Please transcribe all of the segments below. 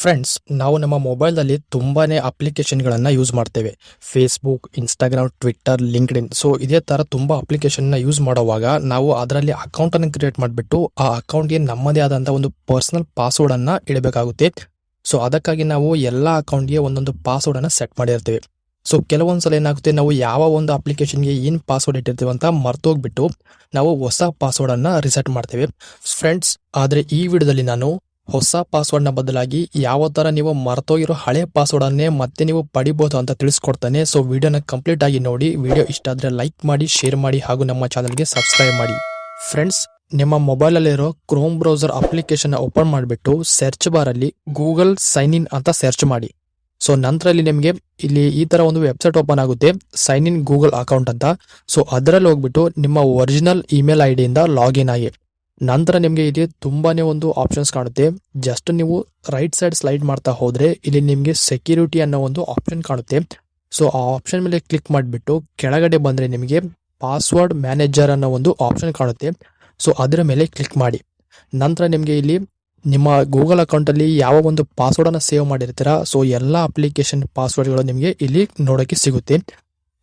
Friends, ನಾವು ನಮ್ಮ ಮೊಬೈಲ್ನಲ್ಲಿ ತುಂಬಾನೇ ಅಪ್ಲಿಕೇಶನ್ಗಳನ್ನು ಯೂಸ್ ಮಾಡ್ತೇವೆ. Facebook, Instagram, Twitter, LinkedIn. So ಇದೇ ಥರ ತುಂಬ ಅಪ್ಲಿಕೇಶನ್ನ ಯೂಸ್ ಮಾಡುವಾಗ ನಾವು ಅದರಲ್ಲಿ ಅಕೌಂಟನ್ನು ಕ್ರಿಯೇಟ್ ಮಾಡಿಬಿಟ್ಟು ಆ ಅಕೌಂಟ್ಗೆ ನಮ್ಮದೇ ಆದಂಥ ಒಂದು ಪರ್ಸನಲ್ ಪಾಸ್ವರ್ಡನ್ನು ಇಡಬೇಕಾಗುತ್ತೆ. ಸೊ ಅದಕ್ಕಾಗಿ ನಾವು ಎಲ್ಲ ಅಕೌಂಟ್ಗೆ ಒಂದೊಂದು ಪಾಸ್ವರ್ಡನ್ನು ಸೆಟ್ ಮಾಡಿರ್ತೀವಿ. ಸೊ ಕೆಲವೊಂದ್ಸಲ ಏನಾಗುತ್ತೆ, ನಾವು ಯಾವ ಒಂದು ಅಪ್ಲಿಕೇಶನ್ಗೆ ಏನು ಪಾಸ್ವರ್ಡ್ ಇಟ್ಟಿರ್ತೀವಿ ಅಂತ ಮರ್ತೋಗ್ಬಿಟ್ಟು ನಾವು ಹೊಸ ಪಾಸ್ವರ್ಡನ್ನು ರಿಸೆಟ್ ಮಾಡ್ತೇವೆ ಫ್ರೆಂಡ್ಸ್. ಆದರೆ ಈ ವಿಡಿಯೋದಲ್ಲಿ ನಾನು ಹೊಸ ಪಾಸ್ವರ್ಡ್ನ ಬದಲಾಗಿ ಯಾವ ಥರ ನೀವು ಮರ್ತೋಗಿರೋ ಹಳೆ ಪಾಸ್ವರ್ಡನ್ನೇ ಮತ್ತೆ ನೀವು ಪಡಿಬೋದು ಅಂತ ತಿಳಿಸ್ಕೊಡ್ತಾನೆ. ಸೊ ವಿಡಿಯೋನ ಕಂಪ್ಲೀಟ್ ಆಗಿ ನೋಡಿ. ವಿಡಿಯೋ ಇಷ್ಟ ಆದರೆ ಲೈಕ್ ಮಾಡಿ, ಶೇರ್ ಮಾಡಿ ಹಾಗೂ ನಮ್ಮ ಚಾನಲ್ಗೆ ಸಬ್ಸ್ಕ್ರೈಬ್ ಮಾಡಿ. ಫ್ರೆಂಡ್ಸ್, ನಿಮ್ಮ ಮೊಬೈಲಲ್ಲಿರೋ ಕ್ರೋಮ್ ಬ್ರೌಸರ್ ಅಪ್ಲಿಕೇಶನ್ ಓಪನ್ ಮಾಡಿಬಿಟ್ಟು ಸರ್ಚ್ ಬಾರಲ್ಲಿ ಗೂಗಲ್ ಸೈನ್ ಇನ್ ಅಂತ ಸರ್ಚ್ ಮಾಡಿ. ಸೊ ನಂತರ ಇಲ್ಲಿ ಈ ತರ ಒಂದು ವೆಬ್ಸೈಟ್ ಓಪನ್ ಆಗುತ್ತೆ, ಸೈನ್ ಇನ್ ಗೂಗಲ್ ಅಕೌಂಟ್ ಅಂತ. ಸೊ ಅದರಲ್ಲಿ ಹೋಗ್ಬಿಟ್ಟು ನಿಮ್ಮ ಒರಿಜಿನಲ್ ಇಮೇಲ್ ಐ ಡಿಯಿಂದ ಲಾಗಿನ್ ಆಗಿ ನಂತರ ನಿಮಗೆ ಇಲ್ಲಿ ತುಂಬಾನೇ ಒಂದು ಆಪ್ಷನ್ಸ್ ಕಾಣುತ್ತೆ. ಜಸ್ಟ್ ನೀವು ರೈಟ್ ಸೈಡ್ ಸ್ಲೈಡ್ ಮಾಡ್ತಾ ಹೋದ್ರೆ ಇಲ್ಲಿ ನಿಮಗೆ ಸೆಕ್ಯೂರಿಟಿ ಅನ್ನೋ ಒಂದು ಆಪ್ಷನ್ ಕಾಣುತ್ತೆ. ಸೊ ಆ ಆಪ್ಷನ್ ಮೇಲೆ ಕ್ಲಿಕ್ ಮಾಡಿಬಿಟ್ಟು ಕೆಳಗಡೆ ಬಂದ್ರೆ ನಿಮಗೆ ಪಾಸ್ವರ್ಡ್ ಮ್ಯಾನೇಜರ್ ಅನ್ನೋ ಒಂದು ಆಪ್ಷನ್ ಕಾಣುತ್ತೆ. ಸೊ ಅದರ ಮೇಲೆ ಕ್ಲಿಕ್ ಮಾಡಿ. ನಂತರ ನಿಮಗೆ ಇಲ್ಲಿ ನಿಮ್ಮ ಗೂಗಲ್ ಅಕೌಂಟಲ್ಲಿ ಯಾವ ಒಂದು ಪಾಸ್ವರ್ಡನ್ನು ಸೇವ್ ಮಾಡಿರ್ತೀರಾ, ಸೊ ಎಲ್ಲ ಅಪ್ಲಿಕೇಶನ್ ಪಾಸ್ವರ್ಡ್ಗಳು ನಿಮಗೆ ಇಲ್ಲಿ ನೋಡೋಕ್ಕೆ ಸಿಗುತ್ತೆ.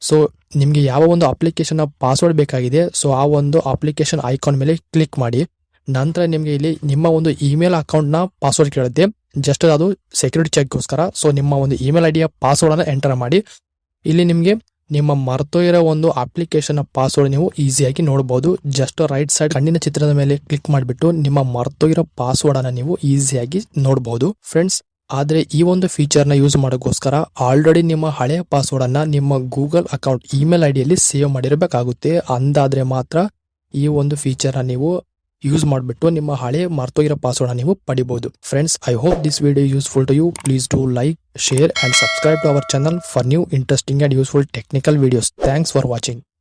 ಸೊ ನಿಮಗೆ ಯಾವ ಒಂದು ಅಪ್ಲಿಕೇಶನ್ ಪಾಸ್ವರ್ಡ್ ಬೇಕಾಗಿದೆ, ಸೊ ಆ ಒಂದು ಅಪ್ಲಿಕೇಶನ್ ಐಕಾನ್ ಮೇಲೆ ಕ್ಲಿಕ್ ಮಾಡಿ. ನಂತರ ನಿಮಗೆ ಇಲ್ಲಿ ನಿಮ್ಮ ಒಂದು ಇಮೇಲ್ ಅಕೌಂಟ್ನ ಪಾಸ್ವರ್ಡ್ ಕೇಳುತ್ತೆ. ಜಸ್ಟ್ ಅದು ಸೆಕ್ಯೂರಿಟಿ ಚೆಕ್ಗೋಸ್ಕರ. ಸೊ ನಿಮ್ಮ ಒಂದು ಇಮೇಲ್ ಐ ಡಿಯ ಪಾಸ್ವರ್ಡನ್ನು ಎಂಟರ್ ಮಾಡಿ. ಇಲ್ಲಿ ನಿಮಗೆ ನಿಮ್ಮ ಮರೆತೋ ಇರೋ ಒಂದು ಅಪ್ಲಿಕೇಶನ್ ಪಾಸ್ವರ್ಡ್ ನೀವು ಈಸಿಯಾಗಿ ನೋಡಬಹುದು. ಜಸ್ಟ್ ರೈಟ್ ಸೈಡ್ ಕಣ್ಣಿನ ಚಿತ್ರದ ಮೇಲೆ ಕ್ಲಿಕ್ ಮಾಡಿಬಿಟ್ಟು ನಿಮ್ಮ ಮರೆತೋ ಇರೋ ಪಾಸ್ವರ್ಡ್ ಅನ್ನ ನೀವು ಈಸಿಯಾಗಿ ನೋಡಬಹುದು ಫ್ರೆಂಡ್ಸ್. ಆದ್ರೆ ಈ ಒಂದು ಫೀಚರ್ ನ ಯೂಸ್ ಮಾಡೋಕ್ಕೋಸ್ಕರ ಆಲ್ರೆಡಿ ನಿಮ್ಮ ಹಳೆಯ ಪಾಸ್ವರ್ಡ್ ಅನ್ನ ನಿಮ್ಮ ಗೂಗಲ್ ಅಕೌಂಟ್ ಇಮೇಲ್ ಐಡಿಯಲ್ಲಿ ಸೇವ್ ಮಾಡಿರಬೇಕಾಗುತ್ತೆ. ಅಂದಾದ್ರೆ ಮಾತ್ರ ಈ ಒಂದು ಫೀಚರ್ ನೀವು ಯೂಸ್ ಮಾಡಿಬಿಟ್ಟು ನಿಮ್ಮ ಹಳೆ ಮರ್ತೋಗಿರೋ ಪಾಸ್ವರ್ಡ್ ನೀವು ಪಡಿಬಹುದು. Friends, I hope this video useful to you. Please do like, share and subscribe to our channel for new interesting and useful technical videos. Thanks for watching.